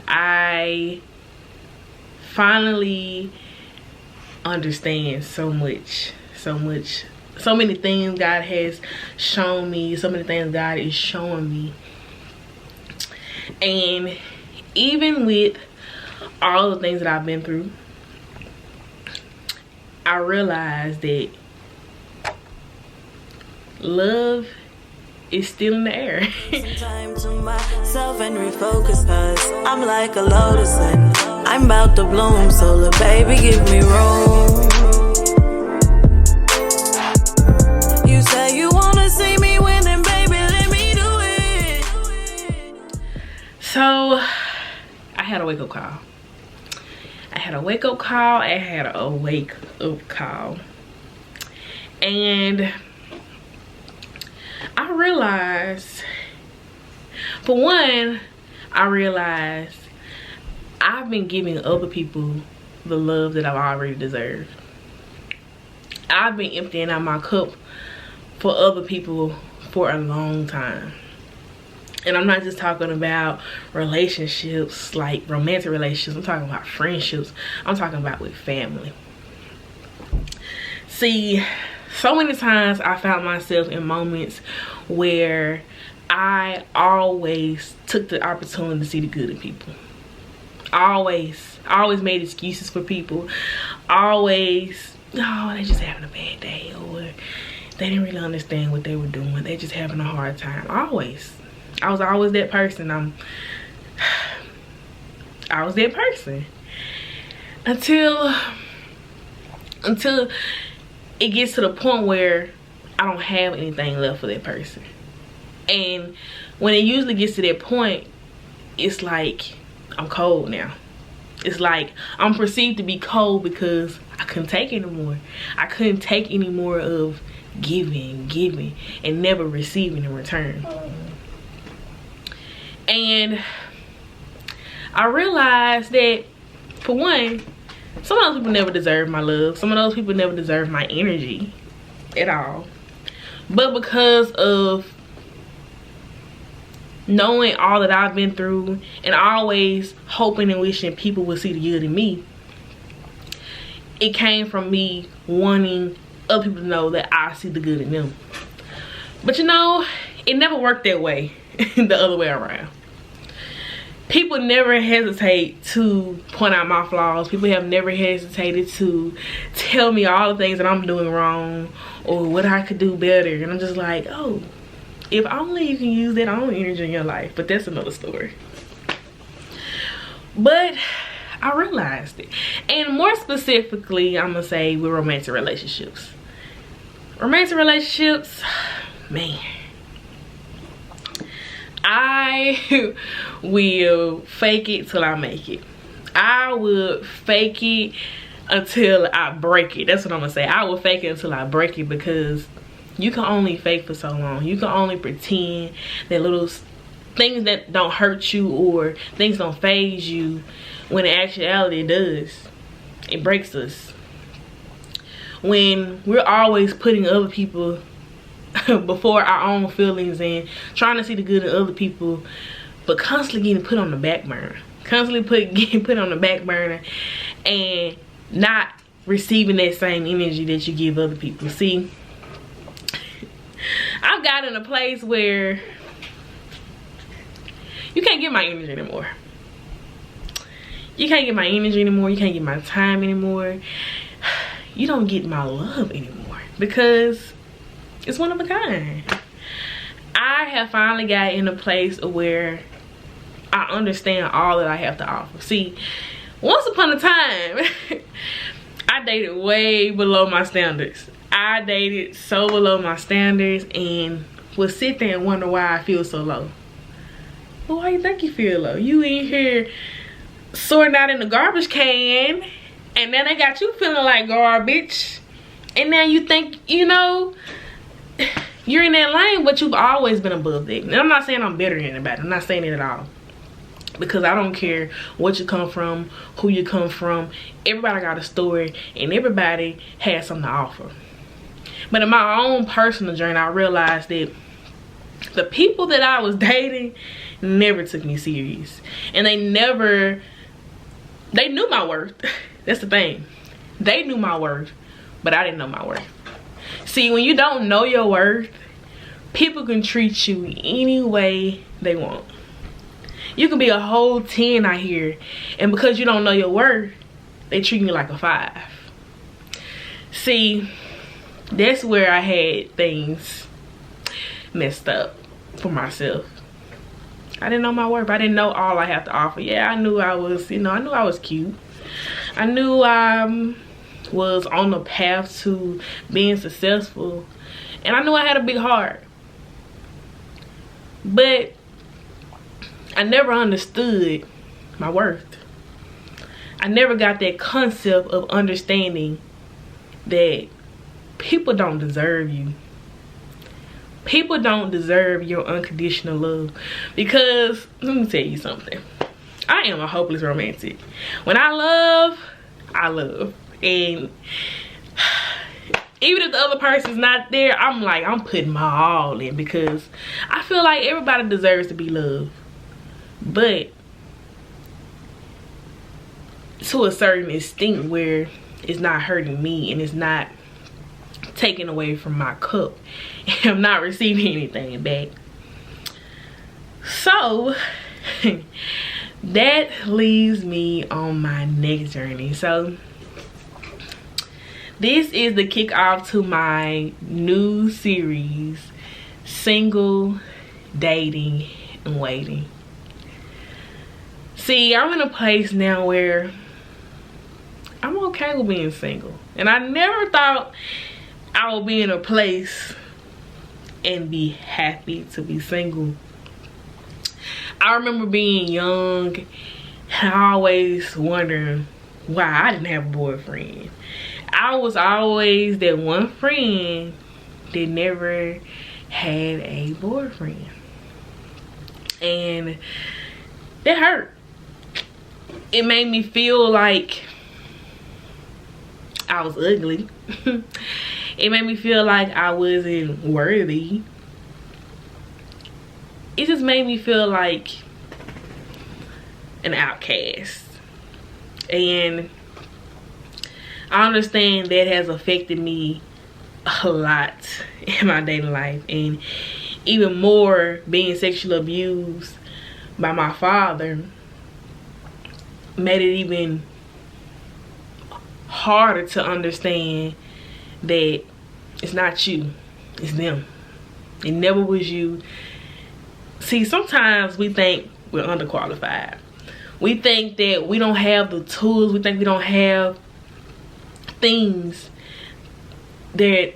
I finally understand so many things God has shown me, so many things God is showing me. And even with all the things that I've been through, I realized that love is still in the air. Some time to myself and refocus, cause I'm like a lotus and I'm about to bloom, so little baby give me room. You say you wanna see me winning, baby, let me do it. So I had a wake-up call. I had a wake-up call. And I realized, for one, I've been giving other people the love that I've already deserved. I've been emptying out my cup for other people for a long time. And I'm not just talking about relationships, like romantic relationships. I'm talking about friendships. I'm talking about with family. See, so many times I found myself in moments where I always took the opportunity to see the good in people. I always made excuses for people. Always, oh, they just having a bad day, or they didn't really understand what they were doing. They just having a hard time. I was always that person. I was that person until it gets to the point where I don't have anything left for that person. And when it usually gets to that point, it's like I'm cold now. It's like I'm perceived to be cold because I couldn't take anymore. I couldn't take any more of giving and never receiving in return. And I realized that, for one, some of those people never deserve my love. Some of those people never deserve my energy at all. But because of knowing all that I've been through and always hoping and wishing people would see the good in me, it came from me wanting other people to know that I see the good in them. But you know, it never worked that way. The other way around. People never hesitate to point out my flaws. People have never hesitated to tell me all the things that I'm doing wrong or what I could do better. And I'm just like, oh, if only you can use that own energy in your life. But that's another story. But I realized it. And more specifically, I'm going to say with romantic relationships. Romantic relationships, man. I will fake it till I make it. I will fake it until I break it. That's what I'm gonna say. I will fake it until I break it, because you can only fake for so long. You can only pretend that little things that don't hurt you or things don't faze you, when in actuality it does. It breaks us. When we're always putting other people before our own feelings and trying to see the good in other people, but constantly getting put on the back burner. Getting put on the back burner and not receiving that same energy that you give other people. See, I've got in a place where you can't get my energy anymore. You can't get my energy anymore. You can't get my time anymore. You don't get my love anymore, because it's one of a kind. I have finally got in a place where I understand all that I have to offer. See, once upon a time, I dated way below my standards. I dated so below my standards and would sit there and wonder why I feel so low. Well, why you think you feel low? You in here sorting out in the garbage can, and then they got you feeling like garbage. And now you think, you know, you're in that lane, but you've always been above that. And I'm not saying I'm better than anybody. I'm not saying it at all. Because I don't care what you come from, who you come from. Everybody got a story, and everybody has something to offer. But in my own personal journey, I realized that the people that I was dating never took me serious. And they knew my worth. That's the thing. They knew my worth, but I didn't know my worth. See, when you don't know your worth, people can treat you any way they want. You can be a whole 10 out here, and because you don't know your worth, they treat you like a 5. See, that's where I had things messed up for myself. I didn't know my worth. I didn't know all I have to offer. Yeah, I knew I was, I knew I was cute. I knew I was on the path to being successful, and I knew I had a big heart. But I never understood my worth. I never got that concept of understanding that people don't deserve you. People don't deserve your unconditional love. Because, let me tell you something. I am a hopeless romantic. When I love, I love. And even if the other person's not there, I'm putting my all in, because I feel like everybody deserves to be loved. But to a certain extent where it's not hurting me and it's not taking away from my cup and I'm not receiving anything back. So that leaves me on my next journey. So this is the kickoff to my new series, Single, Dating, and Waiting. See, I'm in a place now where I'm okay with being single. And I never thought I would be in a place and be happy to be single. I remember being young and always wondering why I didn't have a boyfriend. I was always that one friend that never had a boyfriend. And that hurt. It made me feel like I was ugly. It made me feel like I wasn't worthy. It just made me feel like an outcast. And I understand that has affected me a lot in my dating life. And even more, being sexually abused by my father made it even harder to understand that it's not you, it's them. It never was you. See, sometimes we think we're underqualified. We think that we don't have the tools. We think we don't have things that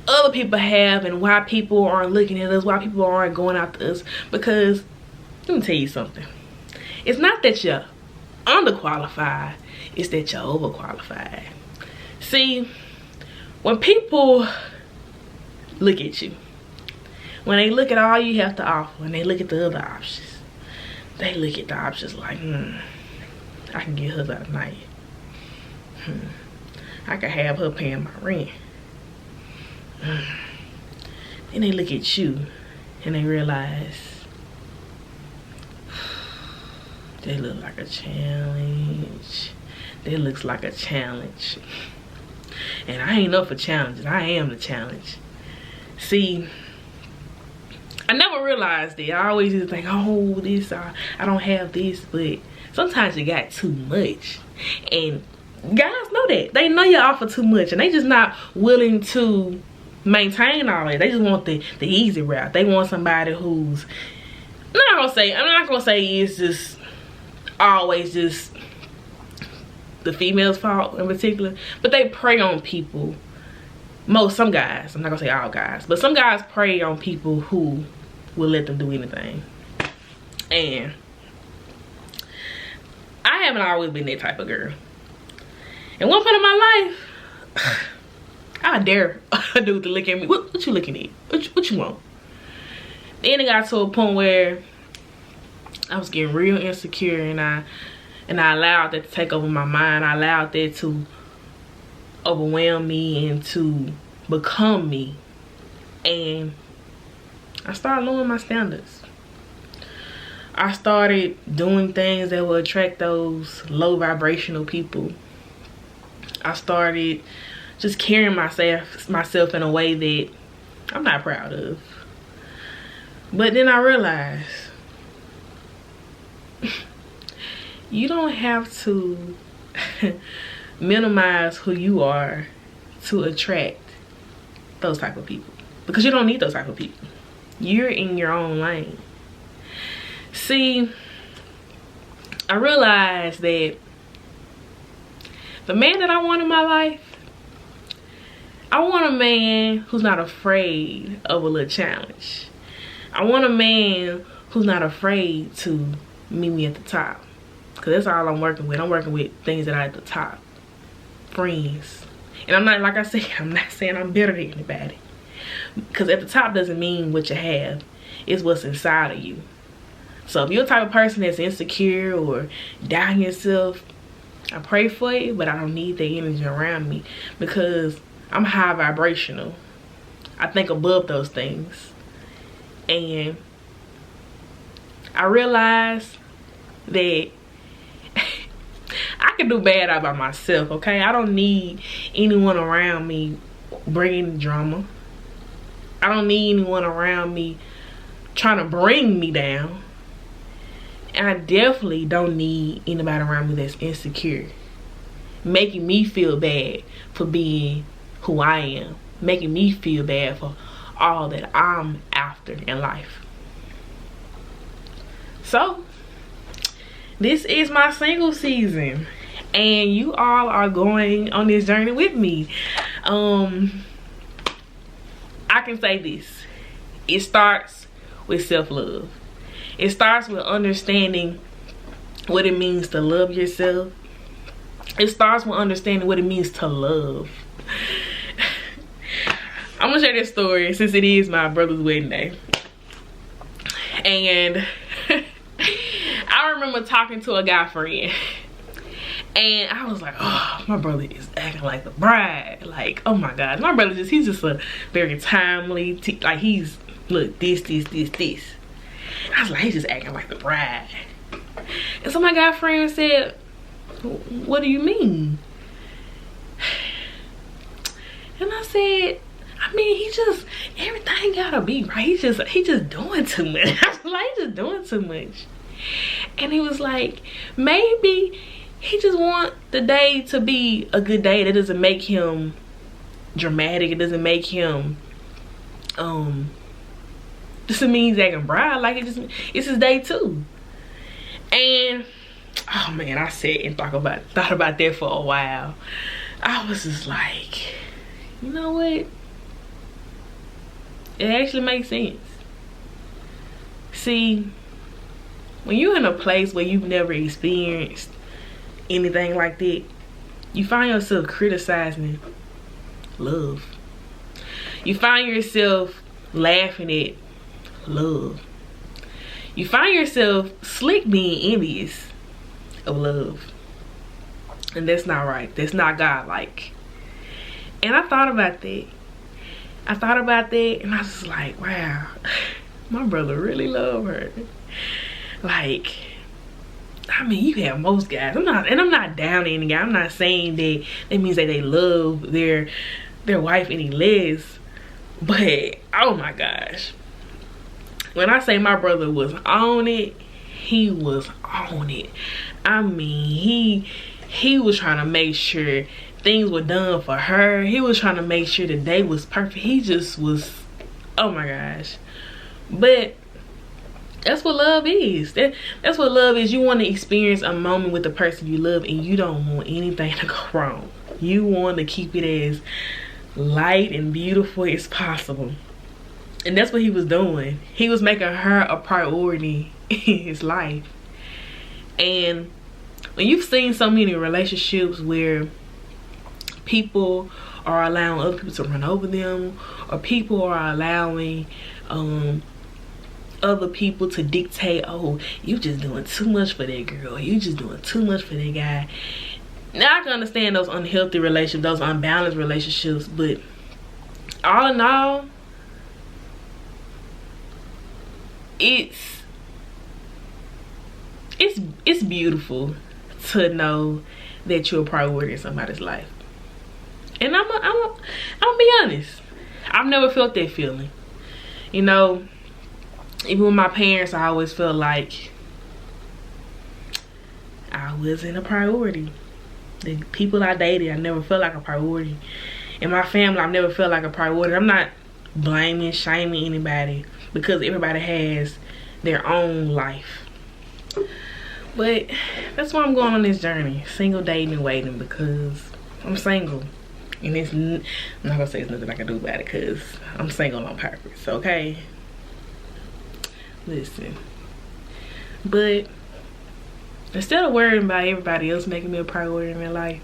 other people have, and why people aren't looking at us, why people aren't going after us. Because let me tell you something. It's not that you're underqualified, it's that you're overqualified. See, when people look at you, when they look at all you have to offer, and they look at the other options, they look at the options like, I can get her that night. I can have her paying my rent. Then they look at you and they realize they look like a challenge. That looks like a challenge. And I ain't up for challenges. I am the challenge. See, I never realized that. I always used to think, oh, this, I don't have this. But sometimes you got too much. And guys know that. They know you offer too much. And they just not willing to maintain all that. They just want the easy route. They want somebody who's, I'm not gonna say it's just always just the female's fault in particular, but they prey on people. Some guys, I'm not gonna say all guys, but some guys prey on people who will let them do anything. And I haven't always been that type of girl. At one point in my life, I dare a dude to look at me. What you looking at? What you want? Then it got to a point where I was getting real insecure, and I allowed that to take over my mind. I allowed that to overwhelm me and to become me. And I started lowering my standards. I started doing things that will attract those low vibrational people. I started just carrying myself in a way that I'm not proud of. But then I realized you don't have to minimize who you are to attract those type of people, because you don't need those type of people. You're in your own lane. See, I realized that the man that I want in my life, I want a man who's not afraid of a little challenge. I want a man who's not afraid to meet me at the top, because that's all I'm working with. I'm working with things that are at the top. Friends. And I'm not, like I said, I'm not saying I'm better than anybody, because at the top doesn't mean what you have. It's what's inside of you. So if you're the type of person that's insecure or doubting yourself, I pray for you, but I don't need that energy around me, because I'm high vibrational. I think above those things. And I realized that I can do bad all by myself, okay? I don't need anyone around me bringing drama. I don't need anyone around me trying to bring me down. And I definitely don't need anybody around me that's insecure, making me feel bad for being who I am, making me feel bad for all that I'm after in life. So this is my single season, and you all are going on this journey with me. I can say this: it starts with self-love. It starts with understanding what it means to love yourself. It starts with understanding what it means to love. I'm gonna share this story since it is my brother's wedding day. And I remember talking to a guy friend, and I was like, oh, my brother is acting like the bride. Like, oh my God, my brother he's just a very timely, like he's, look, this. I was like, he's just acting like the bride. And so my guy friend said, what do you mean? And I said, I mean, he just, everything gotta be right. He just doing too much. I was like, he's just doing too much. And he was like, maybe he just want the day to be a good day. That doesn't make him dramatic. It doesn't make him doesn't mean he's acting bride. Like, it's his day too. And oh man, I sat and thought about that for a while. I was just like, you know what? It actually makes sense. See, when you're in a place where you've never experienced anything like that, you find yourself criticizing love. You find yourself laughing at love. You find yourself slick being envious of love. And that's not right. That's not God-like. And I thought about that. And I was just like, wow, my brother really loved her. Like, I mean, you have most guys. I'm not down any guy. I'm not saying that means that they love their wife any less. But oh my gosh, when I say my brother was on it, he was on it. I mean, he was trying to make sure things were done for her. He was trying to make sure the day was perfect. He just was, oh my gosh. But that's what love is. That's what love is. You want to experience a moment with the person you love, and you don't want anything to go wrong. You want to keep it as light and beautiful as possible. And that's what he was doing. He was making her a priority in his life. And when you've seen so many relationships where people are allowing other people to run over them, or people are allowing other people to dictate, oh, you just doing too much for that girl, you just doing too much for that guy. Now I can understand those unhealthy relationships, those unbalanced relationships, but all in all, it's beautiful to know that you're a priority in somebody's life. And I'm gonna be honest, I've never felt that feeling. You know, even with my parents, I always felt like I wasn't a priority. The people I dated, I never felt like a priority. In my family, I've never felt like a priority. I'm not blaming, shaming anybody, because everybody has their own life. But that's why I'm going on this journey, single, dating, and waiting, because I'm single. And I'm not gonna say there's nothing I can do about it, because I'm single on purpose, okay? Listen. But instead of worrying about everybody else making me a priority in their life,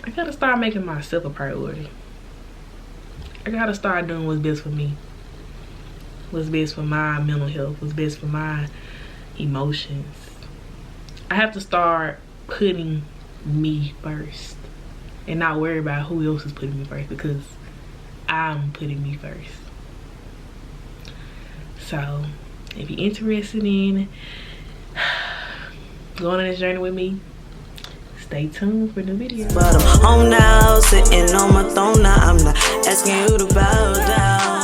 I gotta start making myself a priority. I gotta start doing what's best for me. What's best for my mental health. What's best for my emotions. I have to start putting me first and not worry about who else is putting me first, because I'm putting me first. So if you're interested in going on this journey with me, stay tuned for new videos. But I'm home now, sitting on my throne now. I'm not asking you to bow down.